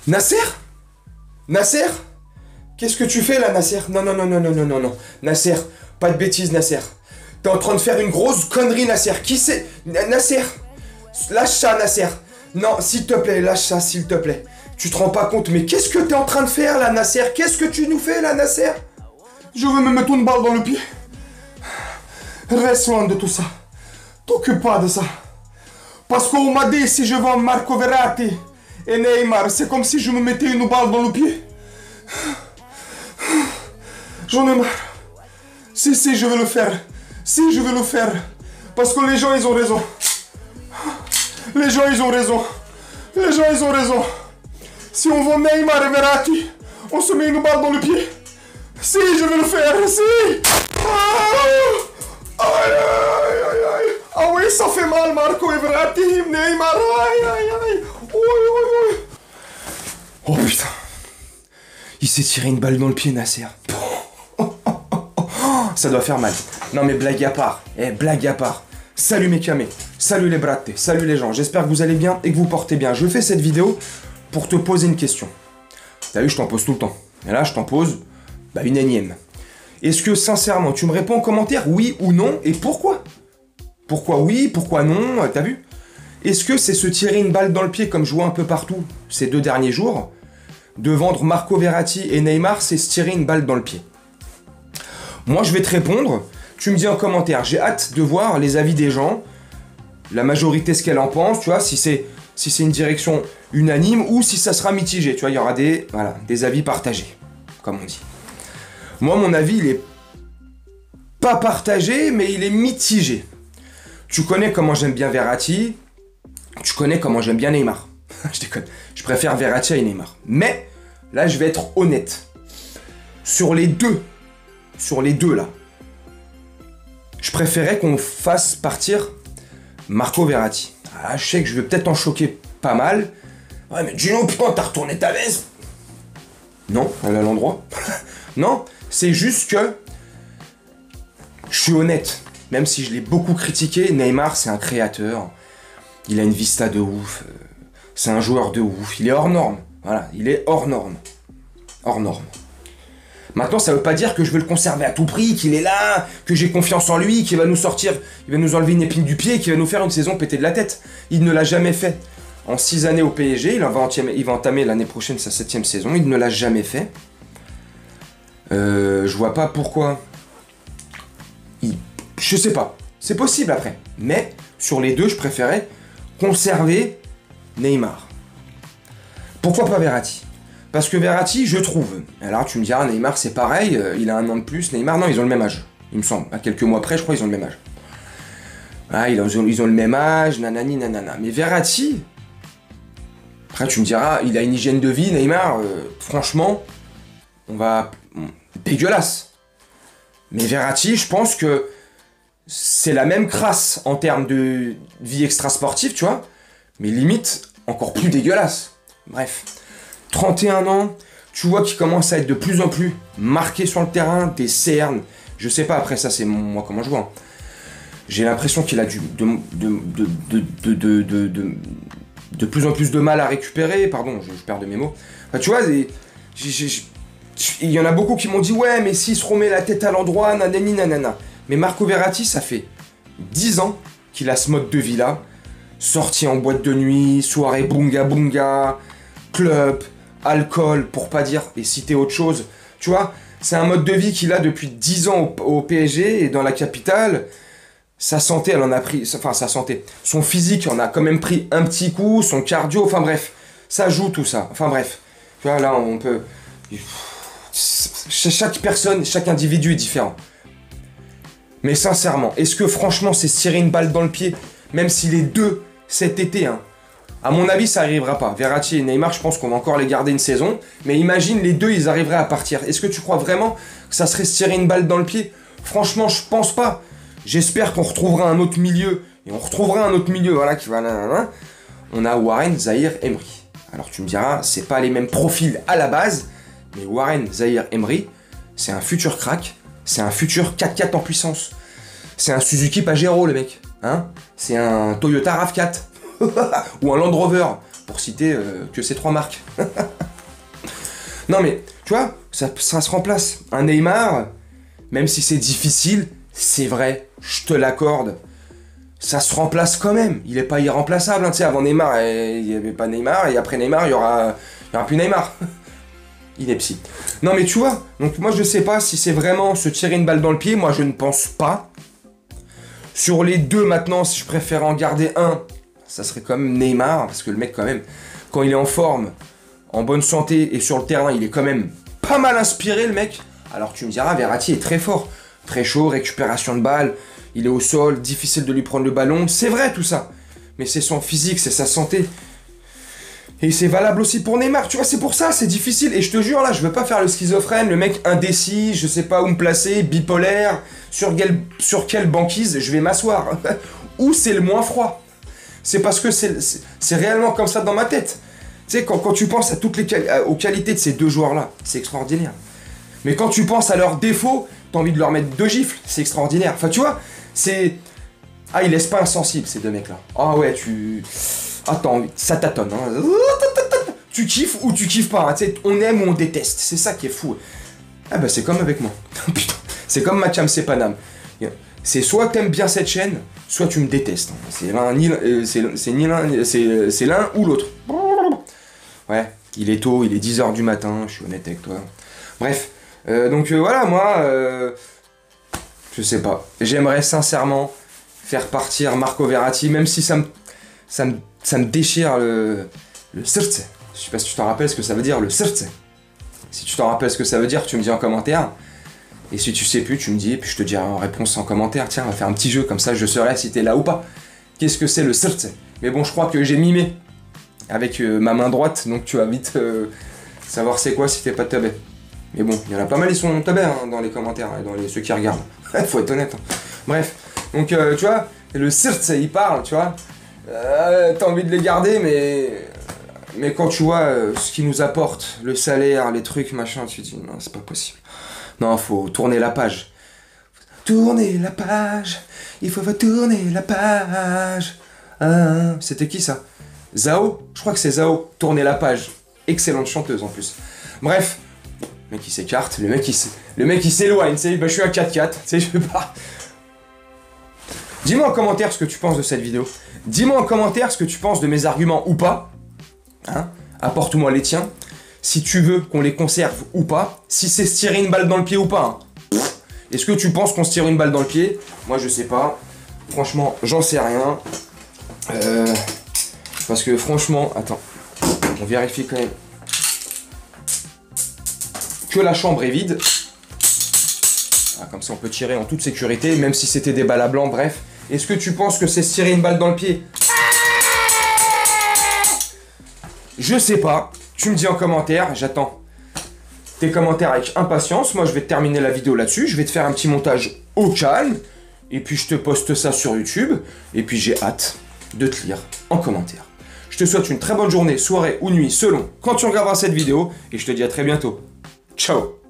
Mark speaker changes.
Speaker 1: Nasser? Nasser? Qu'est-ce que tu fais là, Nasser? Non, non, non, non, non, non, non, non. Nasser, pas de bêtises, Nasser. T'es en train de faire une grosse connerie, Nasser. Qui c'est? Nasser? Lâche ça, Nasser. Non, s'il te plaît, lâche ça, s'il te plaît. Tu te rends pas compte, mais qu'est-ce que t'es en train de faire là, Nasser? Qu'est-ce que tu nous fais là, Nasser? Je veux me mettre une balle dans le pied. Reste loin de tout ça. T'occupe pas de ça. Parce qu'on m'a dit si je vends Marco Verratti et Neymar, c'est comme si je me mettais une balle dans le pied. J'en ai marre. Si, je vais le faire. Si, je vais le faire. Parce que les gens, ils ont raison. Les gens, ils ont raison. Les gens, ils ont raison. Si on vend Neymar et Verratti, on se met une balle dans le pied. Si, je vais le faire. Si. Aïe, aïe, aïe, aïe. Ah oui, ça fait mal, Marco et Verratti, Neymar. Aïe, aïe, aïe. Oui, oui, oui. Oh putain. Il s'est tiré une balle dans le pied, Nasser. Ça doit faire mal. Non mais blague à part. Blague à part. Salut mes camés. Salut les brattés. Salut les gens. J'espère que vous allez bien et que vous portez bien. Je fais cette vidéo pour te poser une question. T'as vu, je t'en pose tout le temps. Et là, je t'en pose une énième. Est-ce que sincèrement, tu me réponds en commentaire oui ou non et pourquoi? Pourquoi oui, pourquoi non? T'as vu? Est-ce que c'est se tirer une balle dans le pied comme je vois un peu partout ces 2 derniers jours? De vendre Marco Verratti et Neymar, c'est se tirer une balle dans le pied. Moi, je vais te répondre. Tu me dis en commentaire. J'ai hâte de voir les avis des gens. La majorité, ce qu'elle en pense. Tu vois, si c'est une direction unanime ou si ça sera mitigé. Tu vois, il y aura des avis partagés, comme on dit. Moi, mon avis, il est pas partagé, mais il est mitigé. Tu connais comment j'aime bien Verratti. Tu connais comment j'aime bien Neymar. Je déconne. Je préfère Verratti et Neymar. Mais, là, je vais être honnête. Sur les deux là, je préférais qu'on fasse partir Marco Verratti. Ah, je sais que je vais peut-être en choquer pas mal. Ouais, mais Gino, putain, t'as retourné ta veste? Non, elle est à l'endroit. Non, c'est juste que je suis honnête. Même si je l'ai beaucoup critiqué, Neymar, c'est un créateur. Il a une vista de ouf. C'est un joueur de ouf. Il est hors norme. Voilà, il est hors norme. Hors norme. Maintenant, ça veut pas dire que je veux le conserver à tout prix, qu'il est là, que j'ai confiance en lui, qu'il va nous sortir, il va nous enlever une épine du pied, qu'il va nous faire une saison pétée de la tête. Il ne l'a jamais fait. En 6 années au PSG, il va entamer l'année prochaine sa 7e saison, il ne l'a jamais fait. Je vois pas pourquoi. Je sais pas. C'est possible après. Mais, sur les deux, je préférais conserver Neymar. Pourquoi pas Verratti? Parce que Verratti, je trouve, alors tu me diras, Neymar c'est pareil, il a 1 an de plus, Neymar, non, ils ont le même âge, il me semble, à quelques mois près, je crois, ils ont le même âge. Ah, ils ont le même âge, nanani, nanana, mais Verratti, après tu me diras, il a une hygiène de vie, Neymar, franchement, dégueulasse. Mais Verratti, je pense que c'est la même crasse en termes de vie extra-sportive, tu vois, mais limite, encore plus dégueulasse. Bref. 31 ans, tu vois qu'il commence à être de plus en plus marqué sur le terrain, des cernes. Je sais pas, après ça c'est moi comment je vois. J'ai l'impression qu'il a de plus en plus de mal à récupérer. Pardon, je perds de mes mots. Enfin, tu vois, il y en a beaucoup qui m'ont dit ouais, mais s'il se remet la tête à l'endroit, nanani nanana. Mais Marco Verratti, ça fait 10 ans qu'il a ce mode de vie là. Sortie en boîte de nuit, soirée bunga bunga, club, alcool, pour pas dire et citer autre chose. Tu vois, c'est un mode de vie qu'il a depuis 10 ans au PSG et dans la capitale. Sa santé, elle en a pris... Enfin, sa santé. Son physique en a quand même pris un petit coup, son cardio, enfin bref. Ça joue tout ça. Enfin bref. Tu vois, là, on peut... Chaque personne, chaque individu est différent. Mais sincèrement, est-ce que franchement, c'est se tirer une balle dans le pied, même si les deux, cet été, hein, à mon avis, ça n'arrivera pas. Verratti et Neymar, je pense qu'on va encore les garder une saison. Mais imagine, les deux, ils arriveraient à partir. Est-ce que tu crois vraiment que ça serait se tirer une balle dans le pied? Franchement, je pense pas. J'espère qu'on retrouvera un autre milieu. Et on retrouvera un autre milieu, voilà, qui va... On a Warren, Zahir, Emery. Alors tu me diras, c'est pas les mêmes profils à la base. Mais Warren, Zahir, Emery, c'est un futur crack. C'est un futur 4x4 en puissance. C'est un Suzuki Pajero, le mec. Hein? C'est un Toyota RAV4. Ou un Land Rover. pour citer que ces 3 marques. Non mais, tu vois, ça se remplace. Un Neymar, même si c'est difficile, c'est vrai, je te l'accorde. Ça se remplace quand même. Il est pas irremplaçable. Hein. Tu sais, avant Neymar, il n'y avait pas Neymar. Et après Neymar, il y aura plus Neymar. Il est psy. Non mais tu vois, donc moi je sais pas si c'est vraiment se tirer une balle dans le pied. Moi je ne pense pas. Sur les deux maintenant, si je préfère en garder un, ça serait quand même Neymar. Parce que le mec quand même, quand il est en forme, en bonne santé et sur le terrain, il est quand même pas mal inspiré le mec. Alors tu me diras, Verratti est très fort. Très chaud, récupération de balles. Il est au sol, difficile de lui prendre le ballon. C'est vrai tout ça. Mais c'est son physique, c'est sa santé. Et c'est valable aussi pour Neymar, tu vois, c'est pour ça, c'est difficile. Et je te jure, là, je veux pas faire le schizophrène, le mec indécis, je sais pas où me placer, bipolaire, sur quelle banquise je vais m'asseoir. Où c'est le moins froid. C'est parce que c'est réellement comme ça dans ma tête. Tu sais, quand tu penses à aux qualités de ces deux joueurs-là, c'est extraordinaire. Mais quand tu penses à leurs défauts, t'as envie de leur mettre 2 gifles, c'est extraordinaire. Enfin, tu vois, c'est... Ah, ils laissent pas insensible, ces deux mecs-là. Ah ouais, Attends, ça tâtonne. Hein. Tu kiffes ou tu kiffes pas. Hein. Tu sais, on aime ou on déteste. C'est ça qui est fou. Ah bah c'est comme avec moi. Putain, c'est comme Mathiam Sepanam. C'est soit t'aimes bien cette chaîne, soit tu me détestes. Hein. C'est l'un ou l'autre. Ouais, il est tôt, il est 10h du matin, je suis honnête avec toi. Bref, donc voilà, moi, je sais pas. J'aimerais sincèrement faire partir Marco Verratti, même si ça me déchire le srce. Je sais pas si tu t'en rappelles ce que ça veut dire, le srce. Si tu t'en rappelles ce que ça veut dire, tu me dis en commentaire. Et si tu sais plus, tu me dis, et puis je te dirai en réponse en commentaire. Tiens, on va faire un petit jeu, comme ça je saurai si t'es là ou pas. Qu'est-ce que c'est le srce? Mais bon, je crois que j'ai mimé avec ma main droite, donc tu vas vite savoir c'est quoi si t'es pas teubé. Mais bon, il y en a pas mal, ils sont teubés hein, dans les commentaires, et dans ceux qui regardent. Faut être honnête. Hein. Bref, donc tu vois, le srce, il parle, tu vois. T'as envie de les garder, mais quand tu vois ce qu'ils nous apportent, le salaire, les trucs, machin, tu te dis non, c'est pas possible. Non, faut tourner la page. Tourner la page, il faut tourner la page. Ah, c'était qui ça? Zao? Je crois que c'est Zao. Tourner la page. Excellente chanteuse en plus. Bref, le mec il s'écarte, le mec il s'éloigne, tu sais, bah je suis à 4-4, tu sais, je veux pas. Dis-moi en commentaire ce que tu penses de cette vidéo. Dis-moi en commentaire ce que tu penses de mes arguments ou pas. Hein? Apporte-moi les tiens. Si tu veux qu'on les conserve ou pas. Si c'est se tirer une balle dans le pied ou pas. Hein. Est-ce que tu penses qu'on se tire une balle dans le pied? Moi je sais pas. Franchement, j'en sais rien. Parce que franchement, attends. On vérifie quand même que la chambre est vide. Ah, comme ça on peut tirer en toute sécurité, même si c'était des balles à blanc, bref. Est-ce que tu penses que c'est se tirer une balle dans le pied? Je sais pas. Tu me dis en commentaire, j'attends tes commentaires avec impatience. Moi je vais terminer la vidéo là-dessus, je vais te faire un petit montage au calme. Et puis je te poste ça sur YouTube. Et puis j'ai hâte de te lire en commentaire. Je te souhaite une très bonne journée, soirée ou nuit, selon quand tu regarderas cette vidéo. Et je te dis à très bientôt. Ciao.